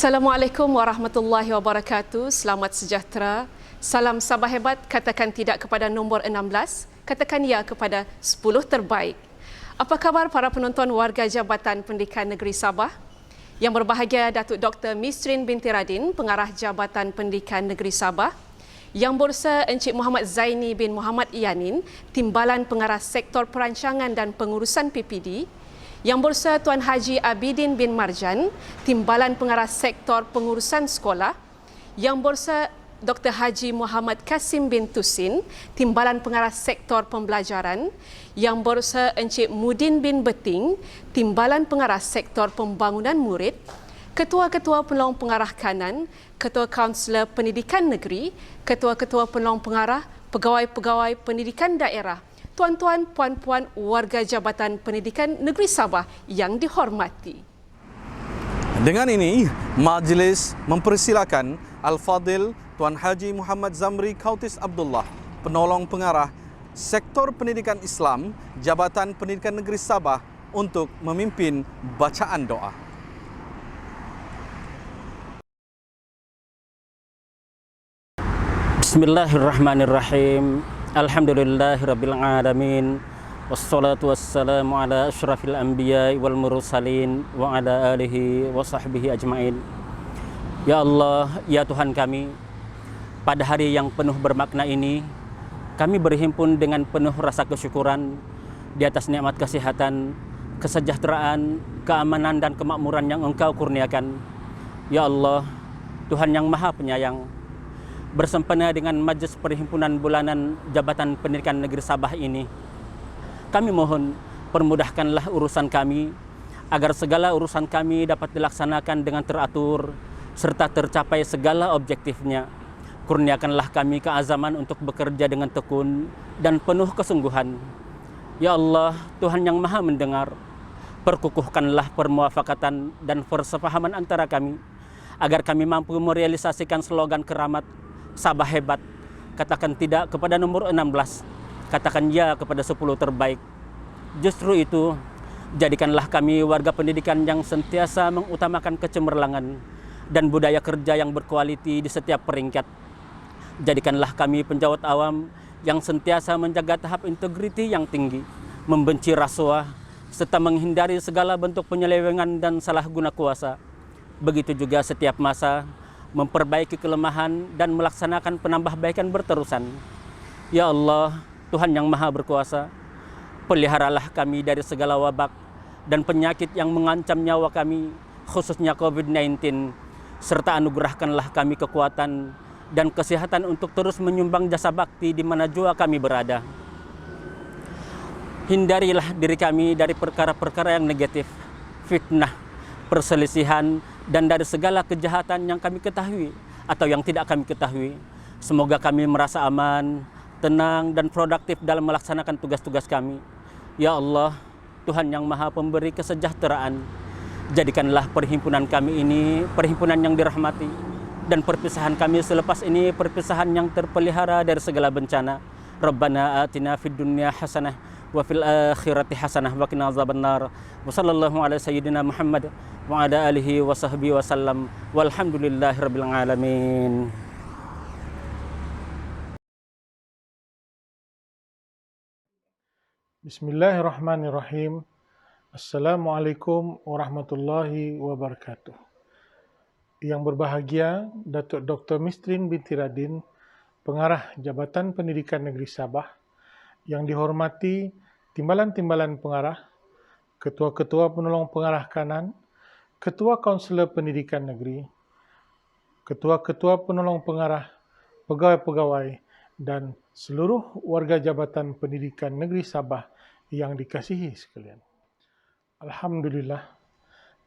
Assalamualaikum warahmatullahi wabarakatuh. Selamat sejahtera. Salam Sabah hebat, katakan tidak kepada nombor 16, katakan ya kepada 10 terbaik. Apa khabar para penonton warga Jabatan Pendidikan Negeri Sabah? Yang berbahagia Datuk Dr. Misrin binti Radin, Pengarah Jabatan Pendidikan Negeri Sabah. Yang Bursa Encik Muhammad Zaini bin Muhammad Ianin, Timbalan Pengarah Sektor Perancangan dan Pengurusan PPD. Yang Bursa Tuan Haji Abidin bin Marjan, Timbalan Pengarah Sektor Pengurusan Sekolah. Yang Bursa Dr. Haji Muhammad Kasim bin Tusin, Timbalan Pengarah Sektor Pembelajaran. Yang Bursa Encik Mudin bin Beting, Timbalan Pengarah Sektor Pembangunan Murid. Ketua-ketua penolong pengarah kanan, Ketua Kaunselor Pendidikan Negeri, Ketua-ketua penolong pengarah, Pegawai-pegawai pendidikan daerah, tuan-tuan, puan-puan warga Jabatan Pendidikan Negeri Sabah yang dihormati. Dengan ini, majlis mempersilakan Al-Fadil Tuan Haji Muhammad Zamri Kautis Abdullah, penolong pengarah Sektor Pendidikan Islam Jabatan Pendidikan Negeri Sabah untuk memimpin bacaan doa. Bismillahirrahmanirrahim. Alhamdulillahirabbil alamin. Wassalatu wassalamu ala asyrafil anbiya wal mursalin wa ala alihi wa sahbihi ajmain. Ya Allah, ya Tuhan kami, pada hari yang penuh bermakna ini, kami berhimpun dengan penuh rasa kesyukuran di atas nikmat kesehatan, kesejahteraan, keamanan dan kemakmuran yang Engkau kurniakan. Ya Allah, Tuhan yang Maha Penyayang, bersempena dengan Majlis Perhimpunan Bulanan Jabatan Pendidikan Negeri Sabah ini, kami mohon permudahkanlah urusan kami, agar segala urusan kami dapat dilaksanakan dengan teratur, serta tercapai segala objektifnya. Kurniakanlah kami keazaman untuk bekerja dengan tekun dan penuh kesungguhan. Ya Allah, Tuhan yang Maha Mendengar, perkukuhkanlah permuafakatan dan persepahaman antara kami, agar kami mampu merealisasikan slogan keramat Sabah hebat, katakan tidak kepada nomor 16, katakan ya kepada 10 terbaik. Justru itu, jadikanlah kami warga pendidikan yang sentiasa mengutamakan kecemerlangan dan budaya kerja yang berkualiti di setiap peringkat. Jadikanlah kami penjawat awam yang sentiasa menjaga tahap integriti yang tinggi, membenci rasuah, serta menghindari segala bentuk penyelewengan dan salah guna kuasa. Begitu juga setiap masa, memperbaiki kelemahan dan melaksanakan penambahbaikan berterusan. Ya Allah, Tuhan yang Maha Berkuasa, peliharalah kami dari segala wabak dan penyakit yang mengancam nyawa kami, khususnya COVID-19, serta anugerahkanlah kami kekuatan dan kesehatan untuk terus menyumbang jasa bakti di mana jua kami berada. Hindarilah diri kami dari perkara-perkara yang negatif, fitnah, perselisihan, dan dari segala kejahatan yang kami ketahui atau yang tidak kami ketahui. Semoga kami merasa aman, tenang, dan produktif dalam melaksanakan tugas-tugas kami. Ya Allah, Tuhan yang Maha Pemberi kesejahteraan, jadikanlah perhimpunan kami ini perhimpunan yang dirahmati, dan perpisahan kami selepas ini perpisahan yang terpelihara dari segala bencana. Rabbana atina fid dunya hasanah wa fil akhirati hasanah wa qina azabannar. Wa sallallahu ala sayyidina Muhammad wa ala alihi wa sahbihi wa sallam. Walhamdulillahirabbil alamin. Bismillahirrahmanirrahim. Assalamualaikum warahmatullahi wabarakatuh. Yang berbahagia Datuk Dr. Misrin binti Radin, Pengarah Jabatan Pendidikan Negeri Sabah. Yang dihormati Timbalan-Timbalan Pengarah, Ketua-Ketua Penolong Pengarah Kanan, Ketua Kaunselor Pendidikan Negeri, Ketua-Ketua Penolong Pengarah, Pegawai-pegawai, dan seluruh warga Jabatan Pendidikan Negeri Sabah yang dikasihi sekalian. Alhamdulillah,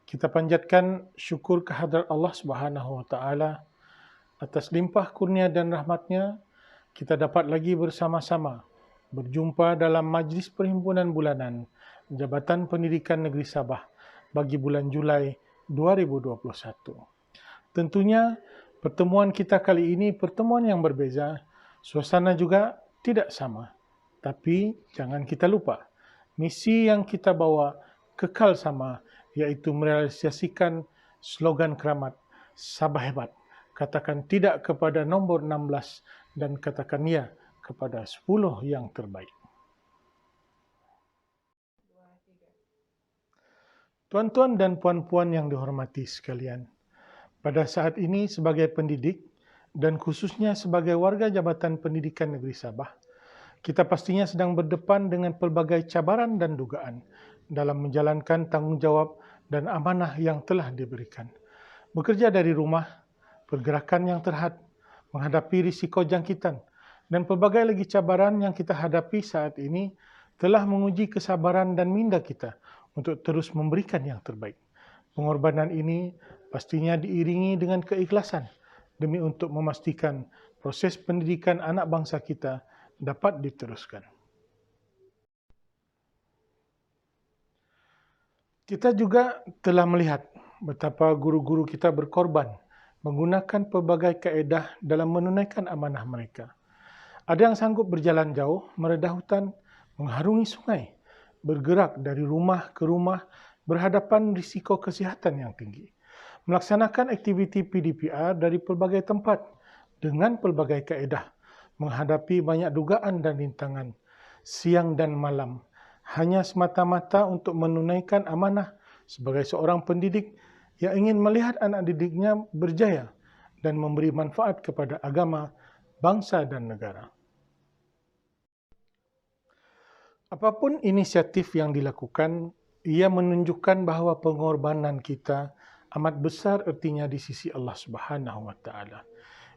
kita panjatkan syukur kehadrat Allah Subhanahu wa taala atas limpah kurnia dan rahmatnya. Kita dapat lagi bersama-sama berjumpa dalam majlis perhimpunan bulanan Jabatan Pendidikan Negeri Sabah bagi bulan Julai 2021. Tentunya pertemuan kita kali ini pertemuan yang berbeza, suasana juga tidak sama. Tapi jangan kita lupa, misi yang kita bawa kekal sama, iaitu merealisasikan slogan keramat Sabah Hebat. Katakan tidak kepada nombor 16 dan katakan ya kepada 10 yang terbaik. Tuan-tuan dan puan-puan yang dihormati sekalian, pada saat ini sebagai pendidik dan khususnya sebagai warga Jabatan Pendidikan Negeri Sabah, kita pastinya sedang berdepan dengan pelbagai cabaran dan dugaan dalam menjalankan tanggungjawab dan amanah yang telah diberikan. Bekerja dari rumah, pergerakan yang terhad, menghadapi risiko jangkitan, dan pelbagai lagi cabaran yang kita hadapi saat ini telah menguji kesabaran dan minda kita untuk terus memberikan yang terbaik. Pengorbanan ini pastinya diiringi dengan keikhlasan demi untuk memastikan proses pendidikan anak bangsa kita dapat diteruskan. Kita juga telah melihat betapa guru-guru kita berkorban menggunakan pelbagai kaedah dalam menunaikan amanah mereka. Ada yang sanggup berjalan jauh, meredah hutan, mengharungi sungai, bergerak dari rumah ke rumah, berhadapan risiko kesihatan yang tinggi, melaksanakan aktiviti PDPR dari pelbagai tempat dengan pelbagai kaedah, menghadapi banyak dugaan dan rintangan, siang dan malam, hanya semata-mata untuk menunaikan amanah sebagai seorang pendidik yang ingin melihat anak didiknya berjaya dan memberi manfaat kepada agama, bangsa dan negara. Apapun inisiatif yang dilakukan, ia menunjukkan bahawa pengorbanan kita amat besar ertinya di sisi Allah Subhanahu wa taala.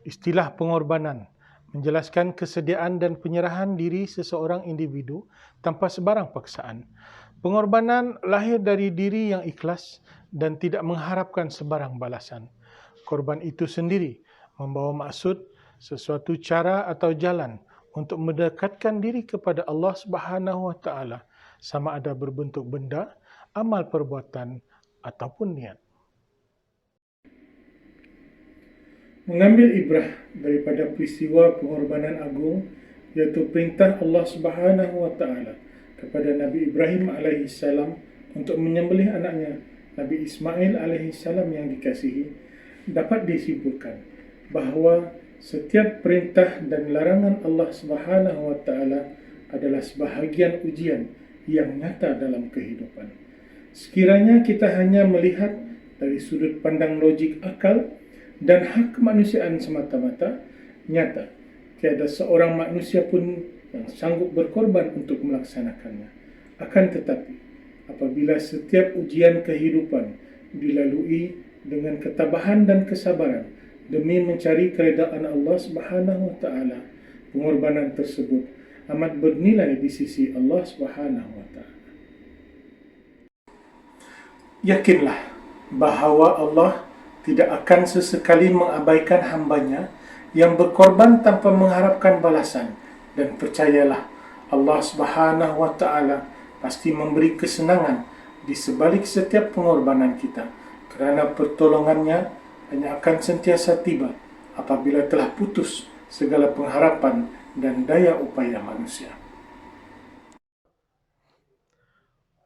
Istilah pengorbanan menjelaskan kesediaan dan penyerahan diri seseorang individu tanpa sebarang paksaan. Pengorbanan lahir dari diri yang ikhlas dan tidak mengharapkan sebarang balasan. Korban itu sendiri membawa maksud sesuatu cara atau jalan untuk mendekatkan diri kepada Allah Subhanahu wa taala, sama ada berbentuk benda, amal perbuatan ataupun niat. Mengambil ibrah daripada peristiwa pengorbanan agung, iaitu perintah Allah Subhanahu wa taala kepada Nabi Ibrahim alaihissalam untuk menyembelih anaknya Nabi Ismail alaihissalam yang dikasihi, dapat disimpulkan bahawa setiap perintah dan larangan Allah Subhanahu wa taala adalah sebahagian ujian yang nyata dalam kehidupan. Sekiranya kita hanya melihat dari sudut pandang logik akal dan hak kemanusiaan semata-mata, nyata tiada seorang manusia pun yang sanggup berkorban untuk melaksanakannya. Akan tetapi, apabila setiap ujian kehidupan dilalui dengan ketabahan dan kesabaran demi mencari keredaan Allah Subhanahu wa taala, pengorbanan tersebut amat bernilai di sisi Allah Subhanahu wa taala. Yakinlah bahawa Allah tidak akan sesekali mengabaikan hamba-Nya yang berkorban tanpa mengharapkan balasan, dan percayalah Allah Subhanahu wa taala pasti memberi kesenangan di sebalik setiap pengorbanan kita, kerana pertolongannya hanya akan sentiasa tiba apabila telah putus segala pengharapan dan daya upaya manusia.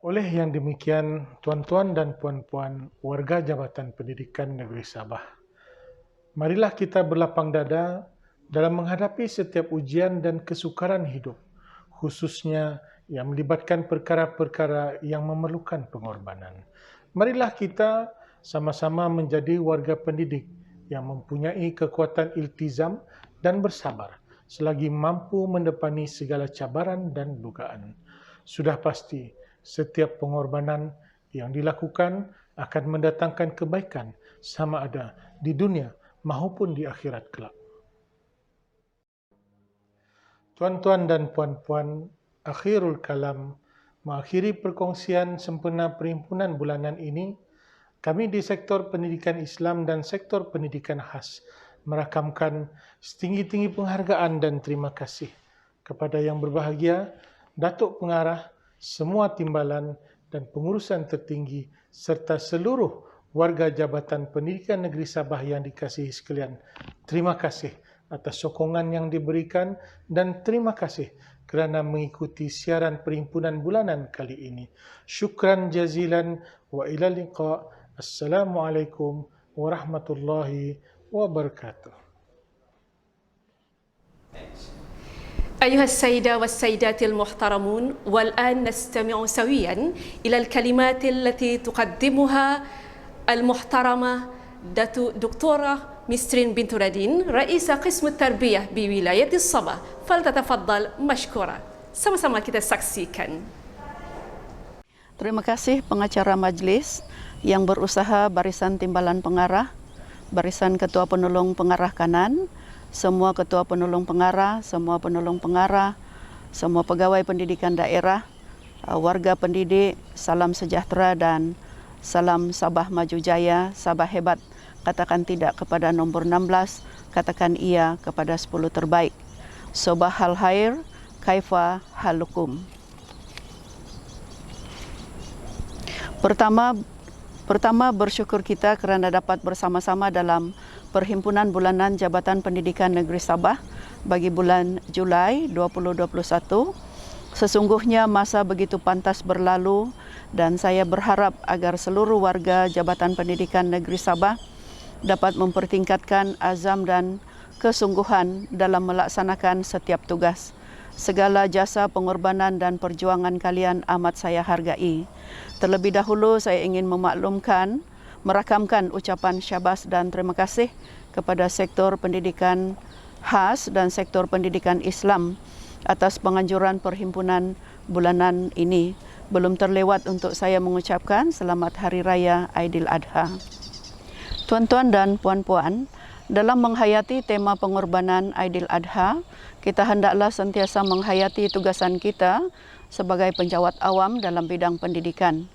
Oleh yang demikian, tuan-tuan dan puan-puan warga Jabatan Pendidikan Negeri Sabah, marilah kita berlapang dada dalam menghadapi setiap ujian dan kesukaran hidup, khususnya yang melibatkan perkara-perkara yang memerlukan pengorbanan. Marilah kita sama-sama menjadi warga pendidik yang mempunyai kekuatan iltizam dan bersabar selagi mampu mendepani segala cabaran dan dugaan. Sudah pasti, setiap pengorbanan yang dilakukan akan mendatangkan kebaikan sama ada di dunia maupun di akhirat kelak. Tuan-tuan dan puan-puan, akhirul kalam, Mengakhiri perkongsian sempena perhimpunan bulanan ini, kami di sektor pendidikan Islam dan sektor pendidikan khas merakamkan setinggi-tinggi penghargaan dan terima kasih kepada yang berbahagia, Datuk Pengarah, semua timbalan dan pengurusan tertinggi serta seluruh warga Jabatan Pendidikan Negeri Sabah yang dikasihi sekalian. Terima kasih atas sokongan yang diberikan dan terima kasih kerana mengikuti siaran perhimpunan bulanan kali ini. Syukran jazilan wa ila liqa. Assalamualaikum warahmatullahi wabarakatuh. أيها السيدة والسيدات المحترمون، والآن نستمع سويا إلى الكلمات التي تقدمها المحترمة دكتورة مسترين بنت ردين رئيسة قسم التربية بولاية الصبا. فلتتفضل مشكورة. Sama-sama kita saksikan. Terima kasih pengacara majlis yang berusaha barisan timbalan pengarah, barisan ketua penolong pengarah kanan, semua ketua penolong pengarah, semua penolong pengarah, semua pegawai pendidikan daerah, warga pendidik, salam sejahtera dan salam Sabah Maju Jaya, Sabah hebat. Katakan tidak kepada nombor 16, katakan iya kepada 10 terbaik. Sobah hal khair, kaifa halukum. Pertama bersyukur kita kerana dapat bersama-sama dalam Perhimpunan Bulanan Jabatan Pendidikan Negeri Sabah bagi bulan Julai 2021. Sesungguhnya masa begitu pantas berlalu dan saya berharap agar seluruh warga Jabatan Pendidikan Negeri Sabah dapat mempertingkatkan azam dan kesungguhan dalam melaksanakan setiap tugas. Segala jasa pengorbanan dan perjuangan kalian amat saya hargai. Terlebih dahulu saya ingin merakamkan ucapan syabas dan terima kasih kepada sektor pendidikan khas dan sektor pendidikan Islam atas penganjuran perhimpunan bulanan ini. Belum terlewat untuk saya mengucapkan selamat Hari Raya Aidiladha. Tuan-tuan dan puan-puan, dalam menghayati tema pengorbanan Aidiladha, kita hendaklah sentiasa menghayati tugasan kita sebagai penjawat awam dalam bidang pendidikan.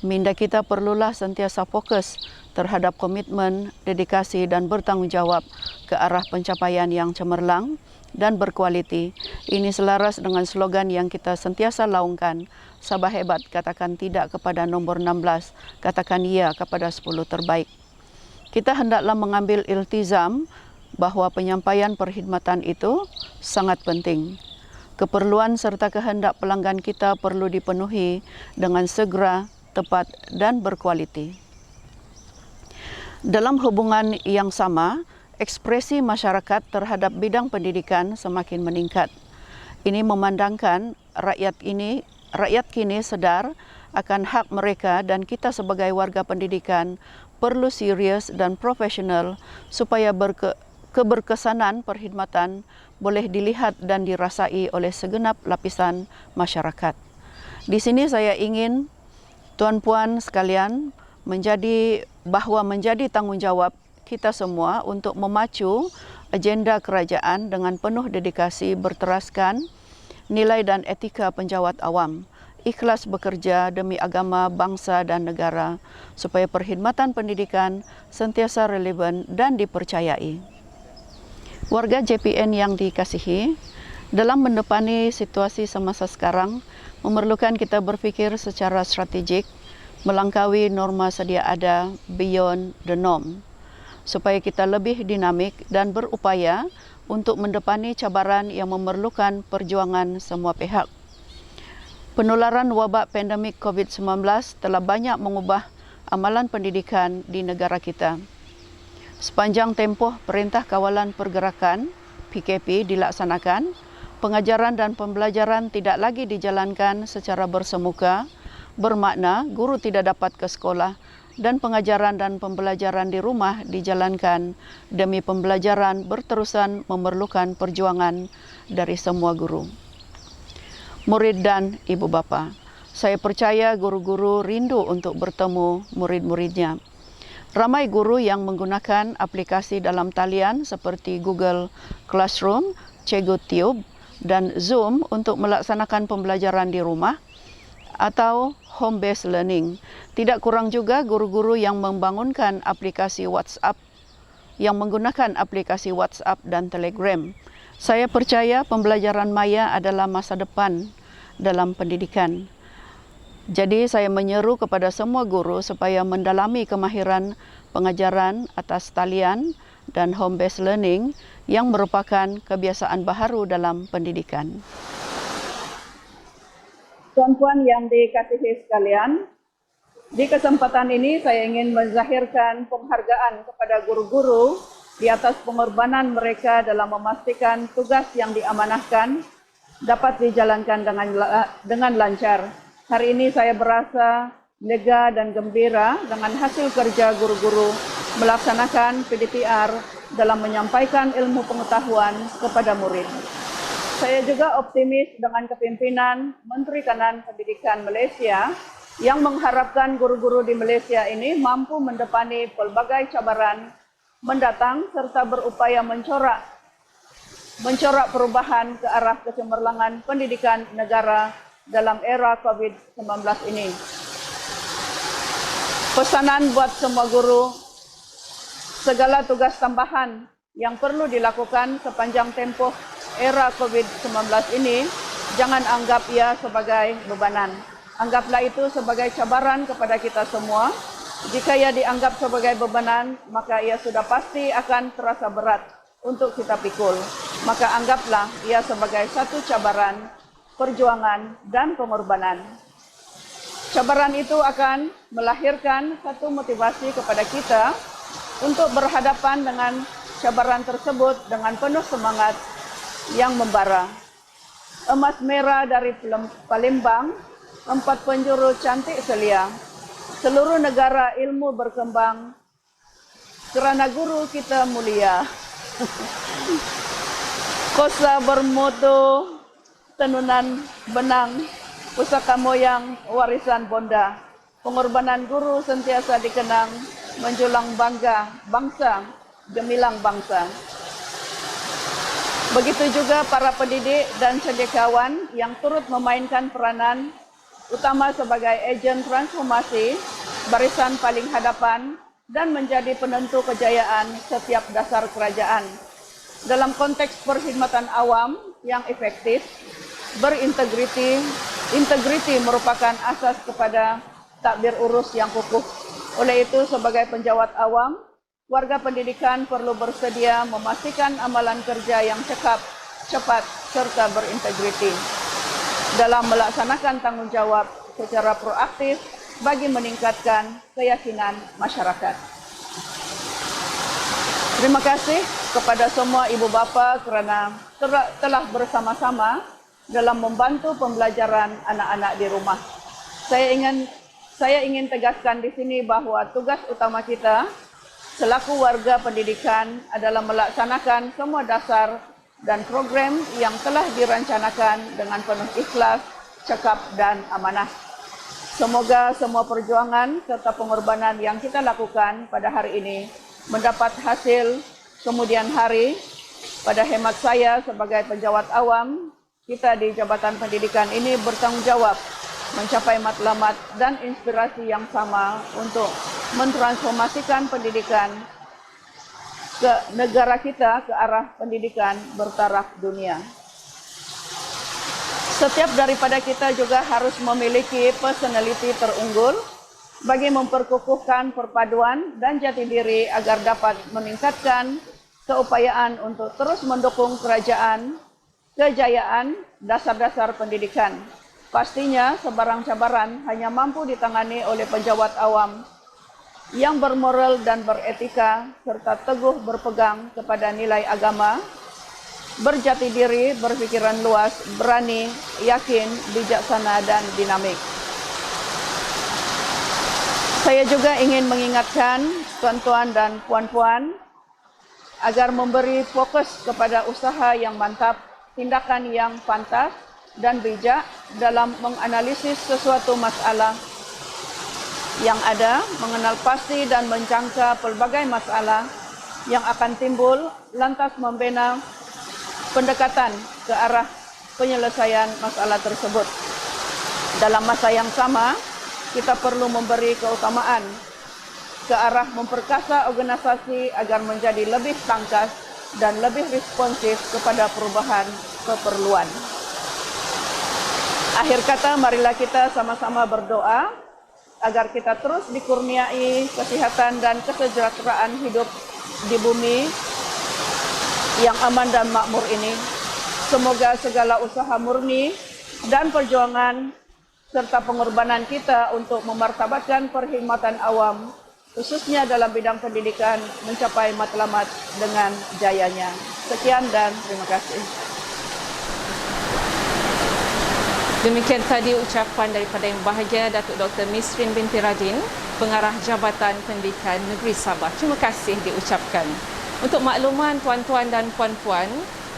Minda kita perlulah sentiasa fokus terhadap komitmen, dedikasi dan bertanggungjawab ke arah pencapaian yang cemerlang dan berkualiti. Ini selaras dengan slogan yang kita sentiasa laungkan, Sabah hebat, katakan tidak kepada nombor 16, katakan ya kepada 10 terbaik. Kita hendaklah mengambil iltizam bahawa penyampaian perkhidmatan itu sangat penting. Keperluan serta kehendak pelanggan kita perlu dipenuhi dengan segera, tepat dan berkualiti. Dalam hubungan yang sama, ekspresi masyarakat terhadap bidang pendidikan semakin meningkat. Ini memandangkan rakyat kini sadar akan hak mereka dan kita sebagai warga pendidikan perlu serius dan profesional supaya keberkesanan perkhidmatan boleh dilihat dan dirasai oleh segenap lapisan masyarakat. Di sini saya ingin tuan-puan sekalian menjadi tanggungjawab kita semua untuk memacu agenda kerajaan dengan penuh dedikasi berteraskan nilai dan etika penjawat awam. Ikhlas bekerja demi agama, bangsa dan negara supaya perkhidmatan pendidikan sentiasa relevan dan dipercayai. Warga JPN yang dikasihi, dalam mendepani situasi semasa sekarang memerlukan kita berfikir secara strategik, melangkaui norma sedia ada beyond the norm, supaya kita lebih dinamik dan berupaya untuk mendepani cabaran yang memerlukan perjuangan semua pihak. Penularan wabak pandemik COVID-19 telah banyak mengubah amalan pendidikan di negara kita. Sepanjang tempoh Perintah Kawalan Pergerakan PKP dilaksanakan, pengajaran dan pembelajaran tidak lagi dijalankan secara bersemuka, bermakna guru tidak dapat ke sekolah dan pengajaran dan pembelajaran di rumah dijalankan demi pembelajaran berterusan memerlukan perjuangan dari semua guru. Murid dan ibu bapa, saya percaya guru-guru rindu untuk bertemu murid-muridnya. Ramai guru yang menggunakan aplikasi dalam talian seperti Google Classroom, Cikgu Tube dan Zoom untuk melaksanakan pembelajaran di rumah atau home based learning. Tidak kurang juga guru-guru yang membangunkan aplikasi WhatsApp, yang menggunakan aplikasi WhatsApp dan Telegram. Saya percaya pembelajaran maya adalah masa depan dalam pendidikan. Jadi saya menyeru kepada semua guru supaya mendalami kemahiran pengajaran atas talian dan home based learning yang merupakan kebiasaan baharu dalam pendidikan. Tuan-tuan yang dikasihi sekalian, di kesempatan ini saya ingin menzahirkan penghargaan kepada guru-guru di atas pengorbanan mereka dalam memastikan tugas yang diamanahkan dapat dijalankan dengan lancar. Hari ini saya berasa lega dan gembira dengan hasil kerja guru-guru melaksanakan PDPR dalam menyampaikan ilmu pengetahuan kepada murid. Saya juga optimis dengan kepimpinan Menteri Kanan Pendidikan Malaysia yang mengharapkan guru-guru di Malaysia ini mampu mendepani pelbagai cabaran mendatang serta berupaya mencorak perubahan ke arah kecemerlangan pendidikan negara dalam era COVID-19 ini. Pesanan buat semua guru, segala tugas tambahan yang perlu dilakukan sepanjang tempoh era COVID-19 ini, jangan anggap ia sebagai bebanan. Anggaplah itu sebagai cabaran kepada kita semua. Jika ia dianggap sebagai bebanan, maka ia sudah pasti akan terasa berat untuk kita pikul. Maka anggaplah ia sebagai satu cabaran, perjuangan, dan pengorbanan. Cabaran itu akan melahirkan satu motivasi kepada kita untuk berhadapan dengan cabaran tersebut dengan penuh semangat yang membara. Emas merah dari Palembang, 4 penjuru cantik selia. Seluruh negara ilmu berkembang kerana guru kita mulia. Kosa bermoto, tenunan benang, pusaka moyang, warisan bonda. Pengorbanan guru sentiasa dikenang, menjulang bangga bangsa, gemilang bangsa. Begitu juga para pendidik dan cendekiawan yang turut memainkan peranan utama sebagai ejen transformasi, barisan paling hadapan, dan menjadi penentu kejayaan setiap dasar kerajaan. Dalam konteks perkhidmatan awam yang efektif, berintegriti, integriti merupakan asas kepada takbir urus yang kukuh. Oleh itu, sebagai penjawat awam, warga pendidikan perlu bersedia memastikan amalan kerja yang cepat, serta berintegriti dalam melaksanakan tanggung jawab secara proaktif bagi meningkatkan keyakinan masyarakat. Terima kasih kepada semua ibu bapa kerana telah bersama-sama dalam membantu pembelajaran anak-anak di rumah. Saya ingin tegaskan di sini bahawa tugas utama kita selaku warga pendidikan adalah melaksanakan semua dasar dan program yang telah dirancanakan dengan penuh ikhlas, cekap dan amanah. Semoga semua perjuangan serta pengorbanan yang kita lakukan pada hari ini mendapat hasil kemudian hari. Pada hemat saya sebagai penjawat awam, kita di Jabatan Pendidikan ini bertanggung jawab mencapai matlamat dan inspirasi yang sama untuk mentransformasikan pendidikan ke negara kita ke arah pendidikan bertaraf dunia. Setiap daripada kita juga harus memiliki personality terunggul bagi memperkukuhkan perpaduan dan jati diri agar dapat meningkatkan keupayaan untuk terus mendukung kejayaan dasar-dasar pendidikan. Pastinya sebarang cabaran hanya mampu ditangani oleh penjawat awam yang bermoral dan beretika serta teguh berpegang kepada nilai agama, berjati diri, berfikiran luas, berani, yakin, bijaksana dan dinamik. Saya juga ingin mengingatkan tuan-tuan dan puan-puan agar memberi fokus kepada usaha yang mantap, tindakan yang pantas dan bijak dalam menganalisis sesuatu masalah yang ada, mengenal pasti dan menjangka pelbagai masalah yang akan timbul, lantas membina pendekatan ke arah penyelesaian masalah tersebut. Dalam masa yang sama, kita perlu memberi keutamaan ke arah memperkasa organisasi agar menjadi lebih tangkas dan lebih responsif kepada perubahan keperluan. Akhir kata, marilah kita sama-sama berdoa agar kita terus dikurniai kesehatan dan kesejahteraan hidup di bumi yang aman dan makmur ini. Semoga segala usaha murni dan perjuangan serta pengorbanan kita untuk memartabatkan perkhidmatan awam, khususnya dalam bidang pendidikan, mencapai matlamat dengan jayanya. Sekian dan terima kasih. Demikian tadi ucapan daripada Yang Bahagia Datuk Dr. Misrin binti Radin, Pengarah Jabatan Pendidikan Negeri Sabah. Terima kasih diucapkan. Untuk makluman tuan-tuan dan puan-puan,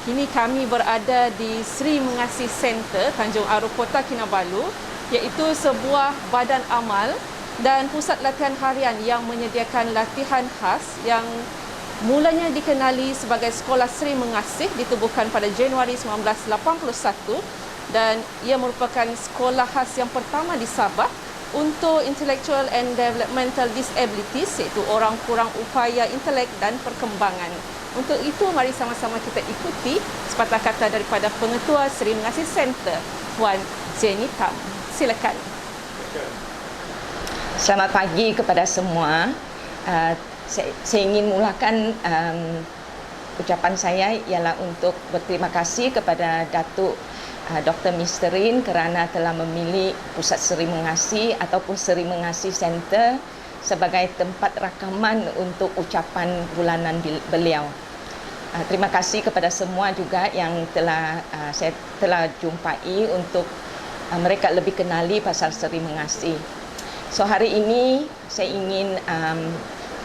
kini kami berada di Sri Mengasih Center, Tanjung Aru, Kota Kinabalu, iaitu sebuah badan amal dan pusat latihan harian yang menyediakan latihan khas yang mulanya dikenali sebagai Sekolah Sri Mengasih, ditubuhkan pada Januari 1981 dan ia merupakan sekolah khas yang pertama di Sabah untuk intellectual and developmental disabilities, iaitu orang kurang upaya intelek dan perkembangan. Untuk itu, mari sama-sama kita ikuti sepatah kata daripada Pengetua Sri Mengasih Center, Puan Jenny Tam. Silakan. Selamat pagi kepada semua. Saya ingin mulakan ucapan saya ialah untuk berterima kasih kepada Datuk Dr. Misrin kerana telah memilih Pusat Sri Mengasih ataupun Sri Mengasih Center sebagai tempat rakaman untuk ucapan bulanan beliau. Terima kasih kepada semua juga yang saya telah jumpai untuk mereka lebih kenali pasal Sri Mengasih. So hari ini saya ingin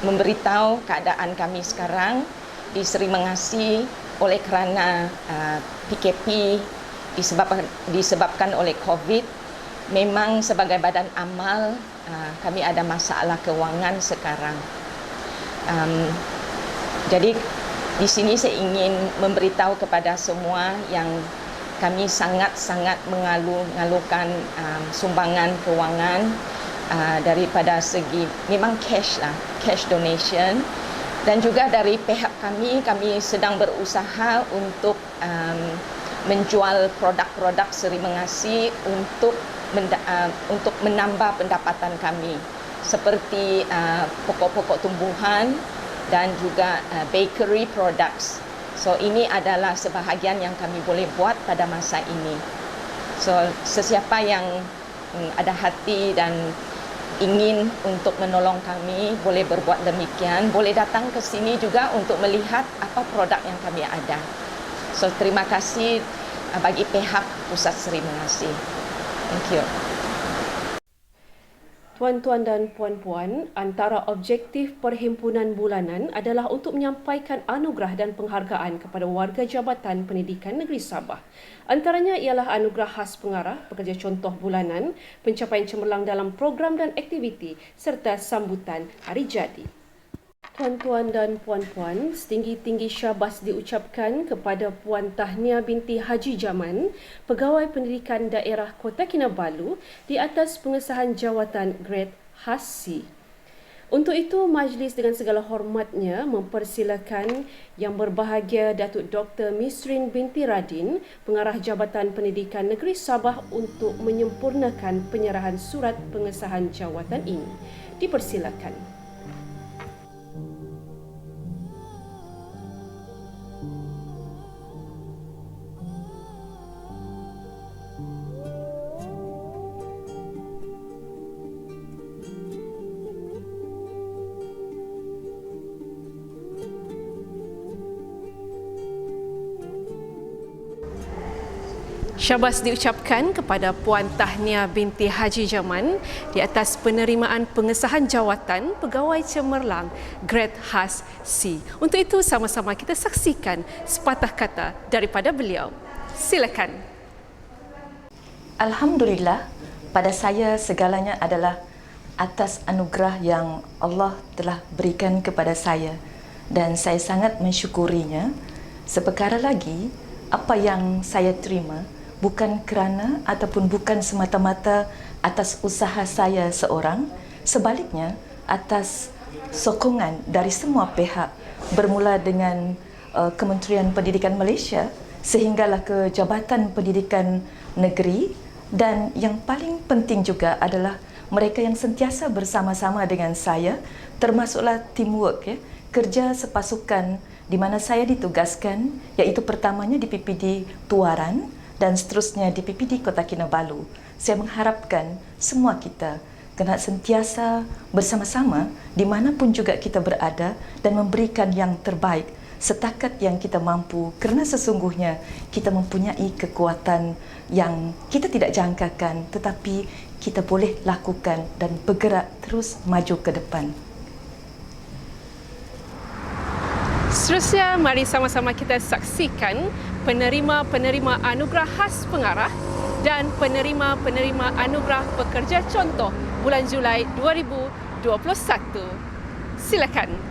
memberitahu keadaan kami sekarang di Sri Mengasih oleh kerana PKP disebabkan oleh COVID. Memang sebagai badan amal kami ada masalah kewangan sekarang. Jadi di sini saya ingin memberitahu kepada semua yang kami sangat-sangat mengalukan sumbangan kewangan daripada segi memang cash donation, dan juga dari pihak kami sedang berusaha untuk menjual produk-produk Sri Mengasih untuk menambah pendapatan kami seperti pokok-pokok tumbuhan dan juga bakery products. So ini adalah sebahagian yang kami boleh buat pada masa ini. So sesiapa yang ada hati dan ingin untuk menolong kami boleh berbuat demikian, boleh datang ke sini juga untuk melihat apa produk yang kami ada. So terima kasih bagi pihak Pusat Sri Mengasih. Thank you. Tuan-tuan dan puan-puan, antara objektif perhimpunan bulanan adalah untuk menyampaikan anugerah dan penghargaan kepada warga Jabatan Pendidikan Negeri Sabah. Antaranya ialah anugerah khas pengarah, pekerja contoh bulanan, pencapaian cemerlang dalam program dan aktiviti serta sambutan hari jadi. Tuan-tuan dan puan-puan, setinggi-tinggi syabas diucapkan kepada Puan Tahnia binti Haji Jaman, Pegawai Pendidikan Daerah Kota Kinabalu di atas pengesahan jawatan Grade Khas C. Untuk itu, majlis dengan segala hormatnya mempersilakan Yang Berbahagia Datuk Dr. Misrin binti Radin, Pengarah Jabatan Pendidikan Negeri Sabah untuk menyempurnakan penyerahan surat pengesahan jawatan ini. Dipersilakan. Syabas diucapkan kepada Puan Tahnia binti Haji Jaman di atas penerimaan pengesahan jawatan Pegawai Cemerlang Grade Khas C. Untuk itu, sama-sama kita saksikan sepatah kata daripada beliau. Silakan. Alhamdulillah, pada saya segalanya adalah atas anugerah yang Allah telah berikan kepada saya dan saya sangat mensyukurinya. Seperkara lagi, apa yang saya terima bukan kerana ataupun bukan semata-mata atas usaha saya seorang, sebaliknya atas sokongan dari semua pihak, bermula dengan Kementerian Pendidikan Malaysia sehinggalah ke Jabatan Pendidikan Negeri, dan yang paling penting juga adalah mereka yang sentiasa bersama-sama dengan saya, termasuklah teamwork, kerja sepasukan di mana saya ditugaskan, iaitu pertamanya di PPD Tuaran dan seterusnya di PPD Kota Kinabalu. Saya mengharapkan semua kita kena sentiasa bersama-sama di manapun juga kita berada dan memberikan yang terbaik setakat yang kita mampu, kerana sesungguhnya kita mempunyai kekuatan yang kita tidak jangkakan, tetapi kita boleh lakukan dan bergerak terus maju ke depan. Seterusnya, mari sama-sama kita saksikan penerima-penerima anugerah khas pengarah dan penerima-penerima anugerah pekerja contoh bulan Julai 2021. Silakan.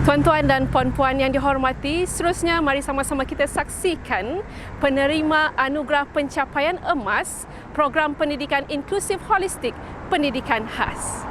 Tuan-tuan dan puan-puan yang dihormati, seterusnya mari sama-sama kita saksikan penerima anugerah pencapaian emas program pendidikan inklusif holistik pendidikan khas.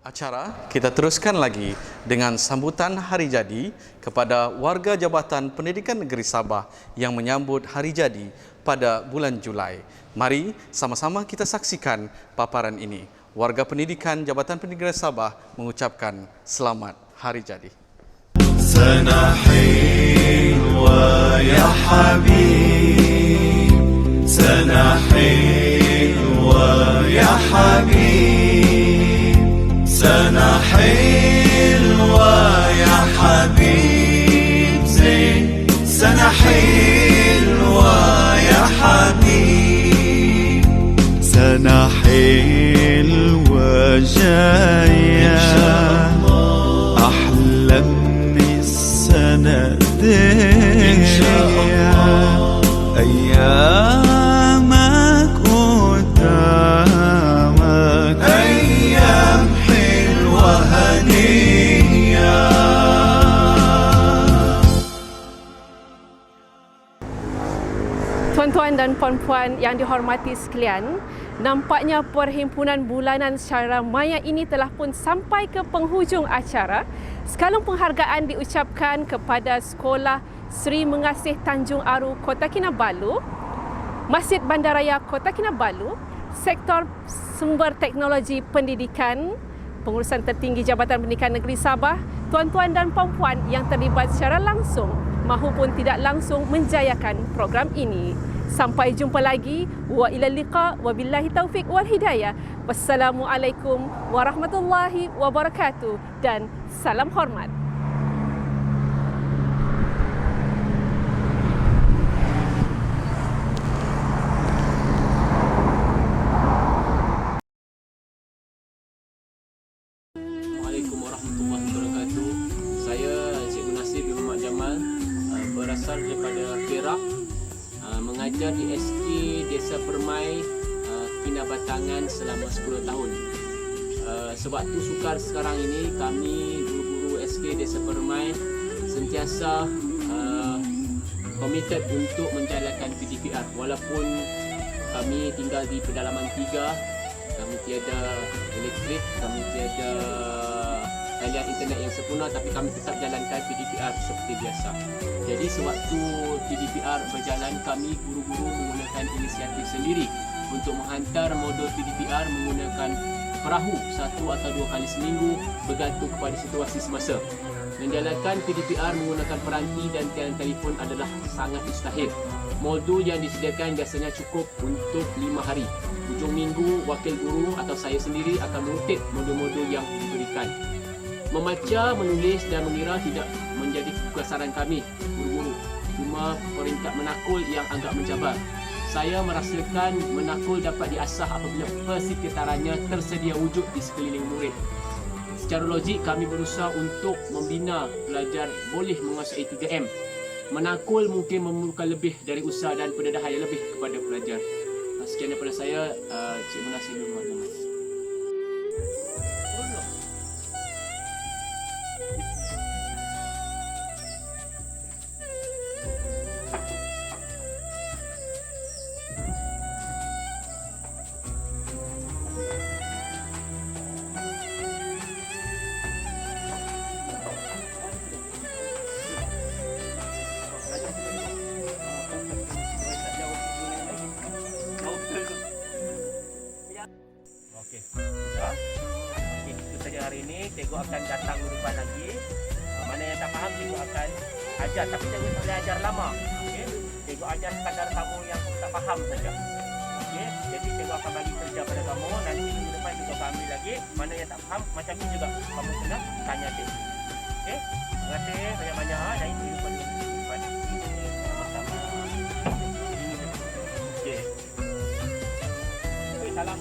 Acara kita teruskan lagi dengan sambutan hari jadi kepada warga Jabatan Pendidikan Negeri Sabah yang menyambut hari jadi pada bulan Julai. Mari sama-sama kita saksikan paparan ini. Warga pendidikan Jabatan Pendidikan Sabah mengucapkan selamat hari jadi. سنة حلوة يا حبيب سنة حلوة يا حبيب سنة حلوة يا حبيب زين سنة حلوة يا حبيب سنة حلوة جاية أحلى إن شاء الله أيامك قدامك أيام حلوة هنية. Tuan-tuan dan puan-puan yang dihormati sekalian, nampaknya perhimpunan bulanan secara maya ini telah pun sampai ke penghujung acara. Sekalung penghargaan diucapkan kepada Sekolah Seri Mengasih Tanjung Aru Kota Kinabalu, Masjid Bandaraya Kota Kinabalu, Sektor Sumber Teknologi Pendidikan, Pengurusan Tertinggi Jabatan Pendidikan Negeri Sabah, tuan-tuan dan puan-puan yang terlibat secara langsung mahupun tidak langsung menjayakan program ini. Sampai jumpa lagi. Wa ilal liqa wa billahi taufiq wal hidayah. Wassalamualaikum warahmatullahi wabarakatuh dan salam hormat. Assalamualaikum warahmatullahi wabarakatuh. Saya Cikgu Nasir bin Muhammad Jamal, berasal daripada Perak, mengajar di SK Desa Permai Kinabatangan selama 10 tahun. Sewaktu sukar sekarang ini, kami guru-guru SK Desa Permai sentiasa komited untuk menjalankan PDPR. Walaupun kami tinggal di pedalaman 3, kami tiada elektrik, kami tiada talian internet yang sempurna, tapi kami tetap jalankan PDPR seperti biasa. Jadi sewaktu PDPR berjalan, kami guru-guru menggunakan inisiatif sendiri untuk menghantar modul PDPR menggunakan perahu 1 atau 2 kali seminggu bergantung kepada situasi semasa. Menjalankan PDPR menggunakan peranti dan tiang telefon adalah sangat mustahil. Modul yang disediakan biasanya cukup untuk 5 hari. Hujung minggu, wakil guru atau saya sendiri akan mengutip modul-modul yang diberikan. Membaca, menulis dan mengira tidak menjadi kesaran kami, guru-guru. Cuma peringkat menakul yang agak mencabar. Saya merasakan menakul dapat diasah apabila persekitarannya tersedia wujud di sekeliling murid. Secara logik, kami berusaha untuk membina pelajar boleh menguasai 3M. Menakul mungkin memerlukan lebih dari usaha dan pendedahan yang lebih kepada pelajar. Sekian daripada saya, Cikgu Nasir bin Muhammad Jamal. Okey, sudah. Okey, itu saja hari ini. Cikgu akan datang minggu depan lagi. Mana yang tak faham, cikgu akan ajar. Tapi cikgu tak boleh ajar lama. Okey, cikgu ajar sekadar kamu yang tak faham saja. Okey, jadi cikgu akan bagi kerja pada kamu. Nanti minggu depan cikgu akan ambil lagi. Mana yang tak faham, macam ini juga kamu kena tanya cikgu. Okey, terima kasih banyak-banyak. Dan itu minggu depan. Sama-sama. Okey. Salam.